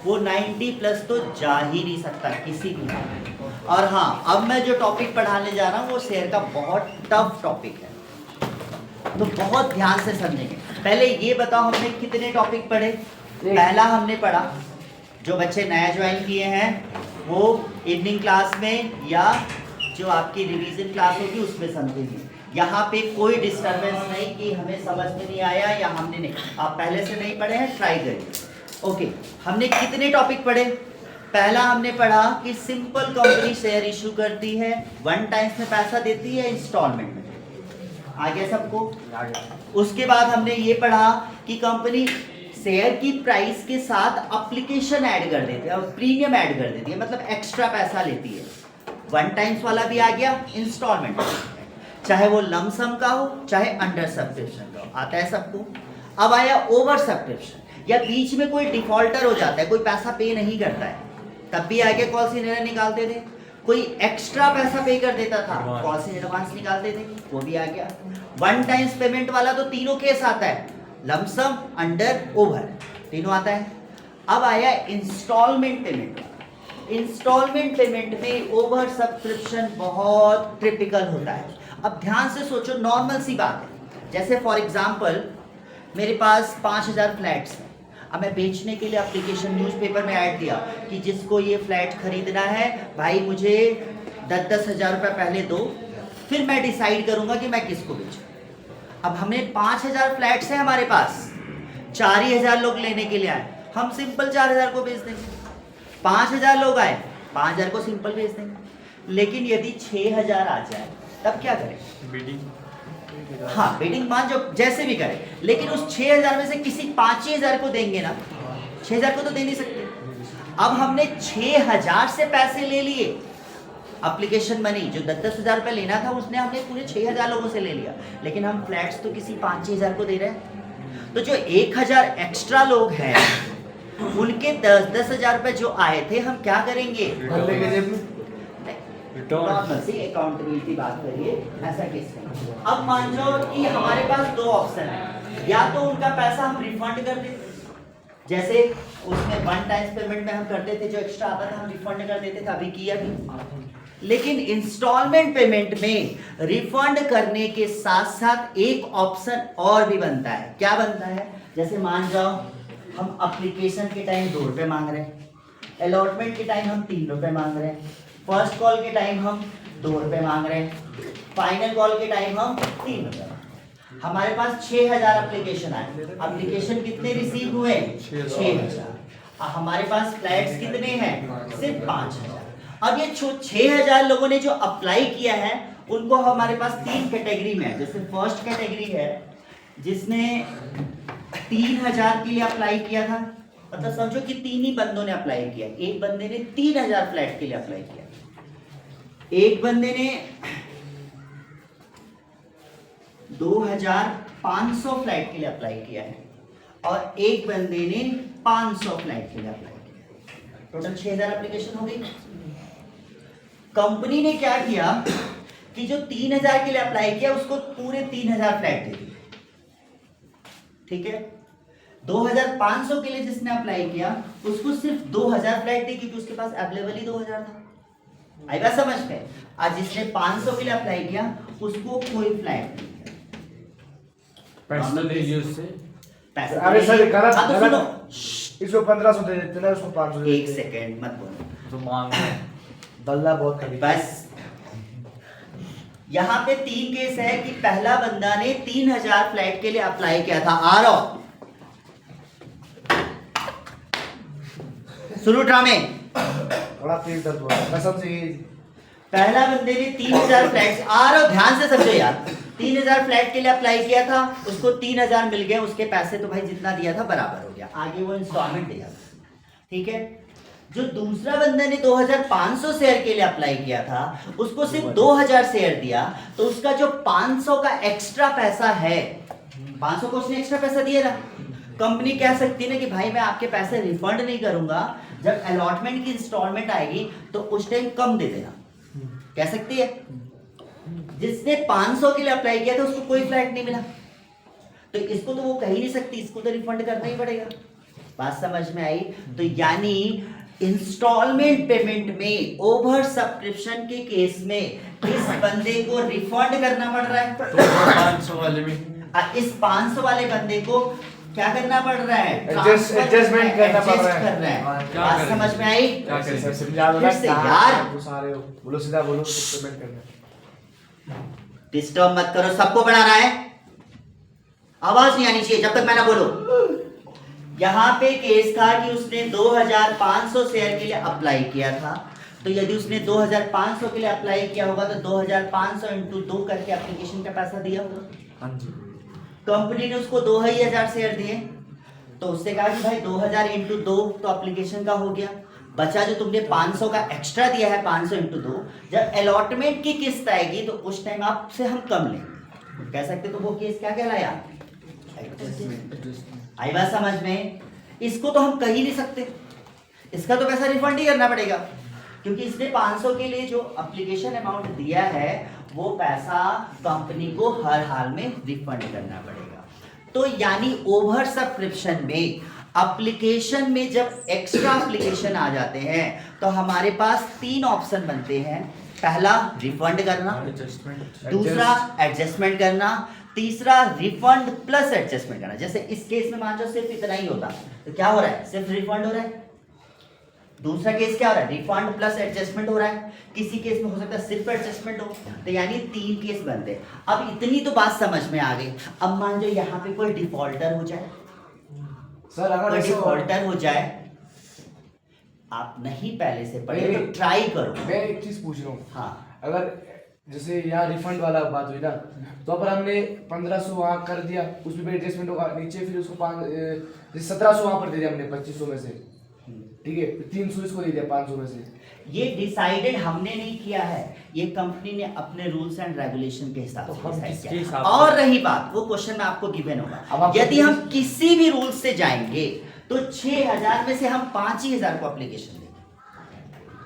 वो 90 प्लस तो जा ही नहीं सकता किसी भी। और हाँ, अब मैं जो टॉपिक पढ़ाने जा रहा हूँ वो शेयर का बहुत टफ टॉपिक है, तो बहुत ध्यान से समझेंगे। पहले ये बताओ हमने कितने टॉपिक पढ़े? पहला हमने पढ़ा, जो बच्चे नया ज्वाइन किए हैं वो इवनिंग क्लास में या जो आपकी रिवीजन क्लास होगी उसमें समझेंगे। यहाँ पे कोई डिस्टरबेंस नहीं कि हमें समझ में नहीं आया या हमने नहीं, आप पहले से नहीं पढ़े हैं, ट्राई करिए। ओके, हमने कितने टॉपिक पढ़े? पहला हमने पढ़ा कि सिंपल कंपनी शेयर इशू करती है, 1 टाइम्स में पैसा देती है, इंस्टॉलमेंट में। आ गया सबको? उसके बाद हमने ये पढ़ा कि कंपनी शेयर की प्राइस के साथ एप्लीकेशन ऐड कर देती है और प्रीमियम ऐड कर देती है, मतलब एक्स्ट्रा पैसा लेती है। 1 टाइम्स वाला भी आ गया, इंस्टॉलमेंट, चाहे वो लमसम का हो चाहे अंडर सब्सक्रिप्शन का हो, आता है सबको। अब आया ओवर सब्सक्रिप्शन, या बीच में कोई डिफॉल्टर हो जाता है, कोई पैसा पे नहीं करता है, तब भी आगे कॉल सीनियर निकालते थे। कोई एक्स्ट्रा पैसा पे कर देता था, कॉल से एडवांस निकालते थे, वो भी आ गया। 1 टाइम्स पेमेंट वाला तो तीनों केस आता है, लमसम, अंडर, ओवर, तीनों आता है। अब आया इंस्टॉलमेंट पेमेंट। इंस्टॉलमेंट पेमेंट में ओवर सब्सक्रिप्शन बहुत टिपिकल होता है। अब ध्यान से सोचो, नॉर्मल सी बात है, जैसे फॉर एग्जांपल मेरे पास 5000 फ्लैट्स हैं। अब मैं बेचने के लिए एप्लीकेशन न्यूज़पेपर में ऐड दिया कि जिसको ये फ्लैट खरीदना है भाई मुझे 10-10 हज़ार रुपये पहले दो, फिर मैं डिसाइड करूंगा कि मैं किसको बेचूं। अब हमें 5000 फ्लैट्स हैं हमारे पास, 4000 लोग लेने के लिए आए, हम सिंपल 4000 को बेच देंगे। 5000 लोग आए, 5000 को सिंपल बेच देंगे। लेकिन यदि 6000 आ जाए तब क्या करें? बिडिंग, हाँ बिडिंग मान जो जैसे भी करें, लेकिन उस 6000 में से किसी 5000 को देंगे ना, 6000 को तो दे नहीं सकते। अब हमने 6000 से पैसे ले लिए, एप्लीकेशन मनी जो 10-10 हज़ार रुपये लेना था उसने हमने पूरे 6000 लोगों से ले लिया, लेकिन हम फ्लैट्स तो किसी 5-6 को दे रहे हैं। तो जो 1000 एक्स्ट्रा लोग हैं उनके 10-10 हज़ार रुपये जो आए थे हम क्या करेंगे? नॉर्मल सी अकाउंटेबिलिटी बात करिए, ऐसा केस है। अब मान लो कि हमारे पास 2 ऑप्शन है, या तो उनका पैसा हम रिफंड कर देते, जैसे उसमें 1 टाइम्स पेमेंट में हम करते थे, जो एक्स्ट्रा आता था हम रिफंड कर देते थे, अभी किया भी। लेकिन इंस्टॉलमेंट पेमेंट में रिफंड करने के साथ साथ एक ऑप्शन और भी बनता है। क्या बनता है? जैसे मान जाओ हम एप्लीकेशन के टाइम 2 रुपये मांग रहे हैं, अलॉटमेंट के टाइम हम 3 रुपये मांग रहे हैं, फर्स्ट कॉल के टाइम हम 2 रुपये मांग रहे हैं, फाइनल कॉल के टाइम हम 3 रुपये। हमारे पास 6000 एप्लीकेशन आए, एप्लीकेशन कितने रिसीव हुए? 6000। हमारे पास फ्लैट्स कितने हैं? सिर्फ 5000। अब ये 6000 लोगों ने जो अप्लाई किया है उनको हमारे पास 3 कैटेगरी में है। जैसे फर्स्ट कैटेगरी है जिसने 3000 के लिए अप्लाई किया था, मतलब समझो कि 3 ही बंदों ने अप्लाई किया। एक बंदे ने 3000 फ्लैट के लिए अप्लाई किया, एक बंदे ने 2500 फ्लैट के लिए अप्लाई किया है, और एक बंदे ने 500 फ्लैट के लिए अप्लाई किया। टोटल 6000 एप्लीकेशन हो गई। कंपनी ने क्या किया कि जो 3000 के लिए अप्लाई किया उसको पूरे 3000 फ्लैट दे दिए, ठीक है। 2500 के लिए जिसने अप्लाई किया उसको सिर्फ 2000 फ्लैट दी, क्योंकि उसके पास अवेलेबल ही 2000 था। आई बात समझ में? आज जिसने 500 के लिए अप्लाई किया उसको कोई फ्लैट नहीं दिया, पैसा ले लिया उससे। पैसा अरे सर गलत, हाँ तो सुनो, इसको 1500 दे देते ना, उसको 500 दे एक देते। सेकेंड मत बोलो, तो मांग बल्ला बहुत कभी। बस यहाँ पे 3 केस है कि पहला बंदा ने 3000 फ्लैट के लिए अप्लाई किया था। आ रहा हो सुनो ड्रामे, बड़ा पेट दर्द हुआ कसम से। पहला बंदे ने 3000 फ्लैट, आ रहा हो ध्यान से समझो यार, 3000 फ्लैट के लिए अप्लाई किया था, उसको 3000 मिल गए, उसके पैसे तो भाई जितना दिया था बराबर हो गया, आगे वो इंस्टॉलमेंट दिया, ठीक है। जो दूसरा बंदे ने 2500 शेयर के लिए अप्लाई किया था उसको सिर्फ 2000 शेयर दिया, तो उसका जो 500 का एक्स्ट्रा पैसा है, 500 को उसने एक्स्ट्रा पैसा दिया ना, कंपनी कह सकती है ना कि भाई मैं आपके पैसे रिफंड नहीं करूंगा, जब अलॉटमेंट की इंस्टॉलमेंट आएगी तो उस टाइम कम दे देना, कह सकती है। जिसने 500 के लिए अप्लाई किया था उसको कोई फ्लैट नहीं मिला, तो इसको तो वो कह ही नहीं सकती, इसको तो रिफंड करना ही पड़ेगा। बात समझ में आई? तो यानी इंस्टॉलमेंट पेमेंट में ओवर सब्सक्रिप्शन के केस में इस बंदे को रिफंड करना पड़ रहा है। तो 500 वाले में इस 500 वाले बंदे को क्या करना पड़ रहा है? एडजस्टमेंट करना पड़ रहा है। कर रहा हाँ, है। क्या बात करें? समझ में आई? क्या करें? सर समझा दो ना फिर से कहाँ यार। घुसा रहे हो, बोलो सीधा बोलो, पेमेंट करना है। डिस्टर्ब मत करो, सबको बढ़ाना है, आवाज नहीं आनी चाहिए जब तक मैं ना बोलूं। यहाँ पे केस था कि उसने 2500 शेयर के लिए अप्लाई किया था, तो यदि उसने 2500 के लिए अप्लाई किया होगा तो 2500 इंटू 2 करके एप्लीकेशन का पैसा दिया होगा। हाँ जी। कंपनी ने उसको 2000 शेयर दिए, तो उससे कहा कि भाई 2000 इंटू 2 तो एप्लीकेशन का हो गया, बचा जो तुमने 500 का एक्स्ट्रा दिया है 500 इंटू 2, जब अलॉटमेंट की किस्त आएगी तो उस टाइम आपसे हम कम लेंगे, कह सकते तो वो केस क्या कहलाया? आई बात समझ में? इसको तो हम कह ही नहीं सकते, इसका तो पैसा रिफंड ही करना पड़ेगा, क्योंकि इसने 500 के लिए जो एप्लीकेशन अमाउंट दिया है वो पैसा कंपनी को हर हाल में रिफंड करना पड़ेगा। तो यानी ओवर सब्सक्रिप्शन में एप्लीकेशन में जब एक्स्ट्रा एप्लीकेशन आ जाते हैं तो हमारे पास 3 ऑप्शन बनते हैं। पहला रिफंड करना, दूसरा एडजस्टमेंट करना, तीसरा रिफंड प्लस एडजस्टमेंट करना। जैसे इस केस में मान लो सिर्फ इतना ही होता तो क्या हो रहा है? सिर्फ रिफंड हो रहा है। दूसरा केस क्या हो रहा है? रिफंड प्लस एडजस्टमेंट हो रहा है। किसी केस में हो सकता है सिर्फ एडजस्टमेंट हो, तो यानी 3 केस बनते हैं। अब इतनी तो बात समझ में आ गई। अब मान लो यहाँ पे कोई डिफॉल्टर हो जाए, सर अगर कोई ऐसा डिफॉल्टर हो जाए, आप नहीं पहले से पढ़े तो ट्राई करो। मैं एक चीज पूछ रहा हूँ, हाँ, अगर जैसे यहाँ रिफंड वाला बात हुई ना, तो अगर हमने 1500 वहाँ कर दिया, उसमें भी एडजस्टमेंट होगा नीचे, फिर उसको 1700 वहाँ पर दे दिया हमने 2500 में से, ठीक है, 300 इसको दे दिया 500 में से। ये डिसाइडेड हमने नहीं किया है, ये कंपनी ने अपने रूल्स एंड रेगुलेशन के हिसाब तो से हम decide किसके किया। हिसाब से- और रही बात, वो क्वेश्चन में आपको गिवन अब होगा, आपको यदि हम किस- किसी भी रूल से जाएंगे तो 6000 में से हम 5000 को एप्लीकेशन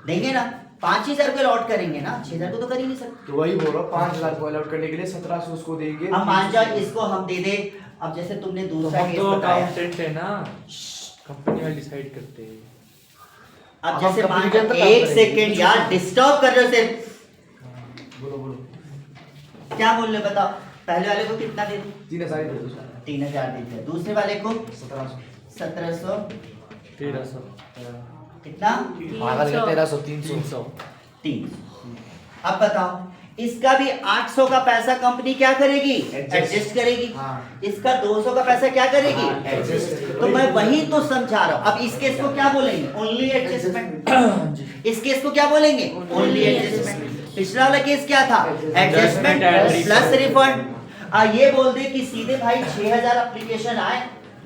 देंगे ना, 5000 को अलॉट करेंगे ना, 6000 को तो कर ही नहीं सकते। तो वही बोल रहा हूँ, 5000 को अलॉट करने के लिए 1700 उसको देंगे। अब मान जाओ इसको हम दे दे, अब जैसे तुमने तो दूसरा हम केस तो बताया, अकाउंटेंट है ना, कंपनी वाले डिसाइड करते हैं। अब अब जैसे हम मान कंपनी के जाओ अंदर काम एक करेंगे। सेकेंड यार, डिस्टर्ब कर रहे हो सिर्फ। बोलो बोलो, क्या बोल रहे हो बताओ? पहले वाले को कितना दे दूं? 3000 दे दो, 3000 दे दिया, दूसरे वाले को 1700, 1700, 1300, कितना? भागा देगा 1300, 300। 300। अब बताओ, इसका भी 800 का पैसा कंपनी क्या करेगी? Adjust। एडजस्ट करेगी। हाँ। इसका 200 का पैसा क्या करेगी? हाँ, एडजस्ट। adjust। तो मैं वही तो समझा रहा हूं। अब इस केस को क्या बोलेंगे? Only adjustment. इस केस को क्या बोलेंगे? Only adjustment. पिछला वाला केस क्या था? Adjustment and plus refund. ये बोल दे कि सीधे भाई 6000 एप्लीकेशन आए,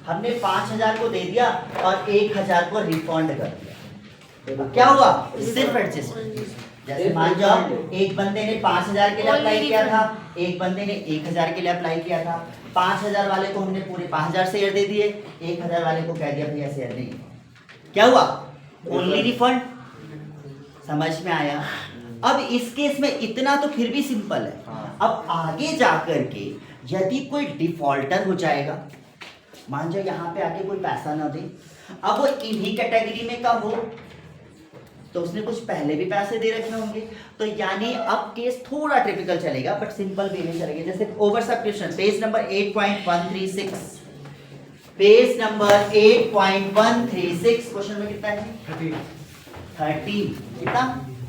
हमने 5000 को दे दिया और 1000 को रिफंड कर दिया, क्या हुआ? सिर्फ एडजस्टमेंट। जैसे मान जाओ एक बंदे ने 5000 के लिए अप्लाई किया था, एक बंदे ने 1000 के लिए अप्लाई किया था। 5000 वाले को हमने पूरे 5000 शेयर दे दिए, 1000 वाले को कह दिया भैया शेयर नहीं, क्या हुआ? Only refund. समझ में आया? अब इस केस में इतना तो फिर भी सिंपल है। अब आगे जाकर के यदि कोई डिफॉल्टर हो जाएगा, मान जाओ यहाँ पे आके कोई पैसा ना दे, अब वो इन्हीं कैटेगरी में का हो, तो उसने कुछ पहले भी पैसे दे रखे होंगे, तो यानी अब केस थोड़ा टिपिकल चलेगा बट सिंपल वे में चलेगा। जैसे over subscription, page number 8.136, page number 8.136, question में कितना है? 13 कितना?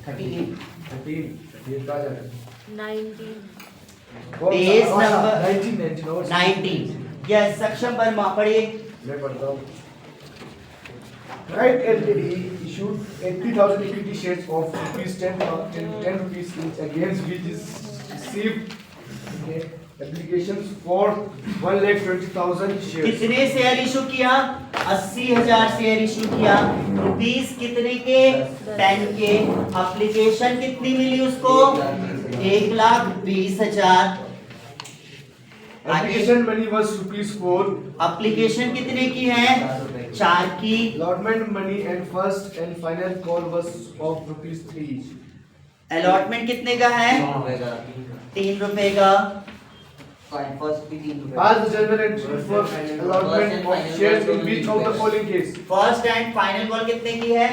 38 पेज नंबर 19। यस, सक्षम वर्मा पढ़िए। मैं पढ़ता हूँ। Right LTD issued 80,000 equity shares of ₹10 rupees each, against which is received applications for 1,20,000 shares. कितने शेयर इशू किया? 80,000 शेयर इशू किया। रुपीस कितने के? 10 के। एप्लीकेशन कितनी मिली उसको? 1,20,000। Application money was ₹4. एप्लीकेशन कितने की है? 4 की। Allotment money and first and final call was of ₹3. Allotment कितने का है? 3 रुपए का। फाइन फर्स्ट भी 3 रुपए As the general entry for allotment of shares in which of the following case? First and final call कितने की है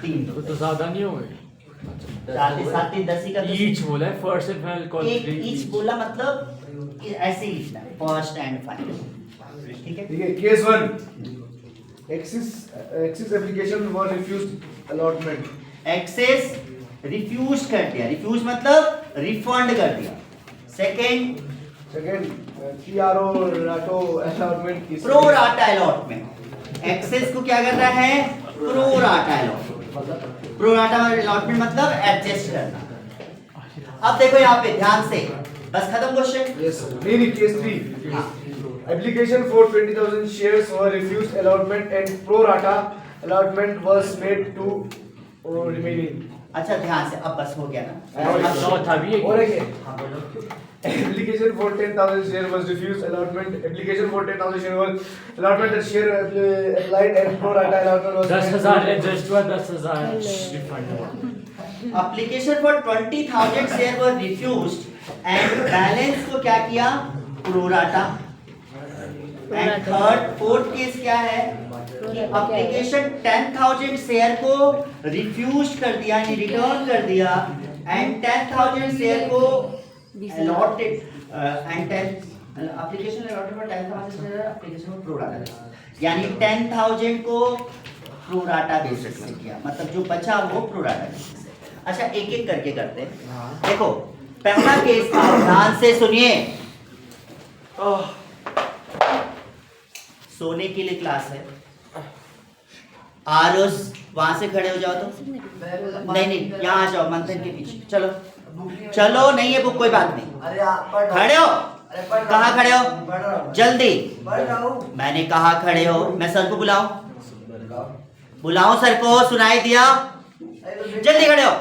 3 वो तो ज्यादा नहीं हो गए साथ ही 10 ही का तो ईच बोला है फर्स्ट एंड फाइनल कॉल एक ईच बोला मतलब ऐसे ही लिखना है फर्स्ट एंड फाइनल ठीक है ठीक है case 1 excess application were refused allotment excess refuse कर दिया रिफ्यूज मतलब रिफंड कर दिया second second pro rata allotment is pro rata allotment excess को क्या कर रहा है pro rata allotment pro rata allotment मतलब एडजस्ट करना अब देखो यहाँ पे ध्यान से बस खत्म क्वेश्चन यस नहीं case 3 application for 20,000 shares were refused allotment and pro rata allotment was made to remaining अच्छा ध्यान से अब बस हो गया ना और अब चौथा भी है और है हाँ बोलो application for 10,000 share was refused allotment application for 10,000 share was allotment and share applied and pro rata allotment was 10,000 adjust हुआ 10,000 रिफंड हुआ application for 20,000 share were refused and balance को क्या किया pro rata and third fourth case क्या है कि application 10,000 share को refuse कर दिया यानी रिटर्न कर दिया एंड 10,000 शेयर को allotted and 10 application allotted for 10,000 share application को प्रो राटा यानी 10,000 को प्रो राटा बेसिस से किया मतलब जो बचा वो प्रो राटा बेसिस से अच्छा एक एक करके करते हैं देखो पहला केस था ध्यान से सुनिए सोने के लिए क्लास है आरोस वहां से खड़े हो जाओ तो नहीं यहाँ आ जाओ मंथन के पीछे चलो चलो नहीं है बुक कोई बात नहीं खड़े हो कहाँ खड़े हो जल्दी मैंने कहा खड़े हो मैं सर को बुलाऊं सर को सुनाई दिया जल्दी खड़े हो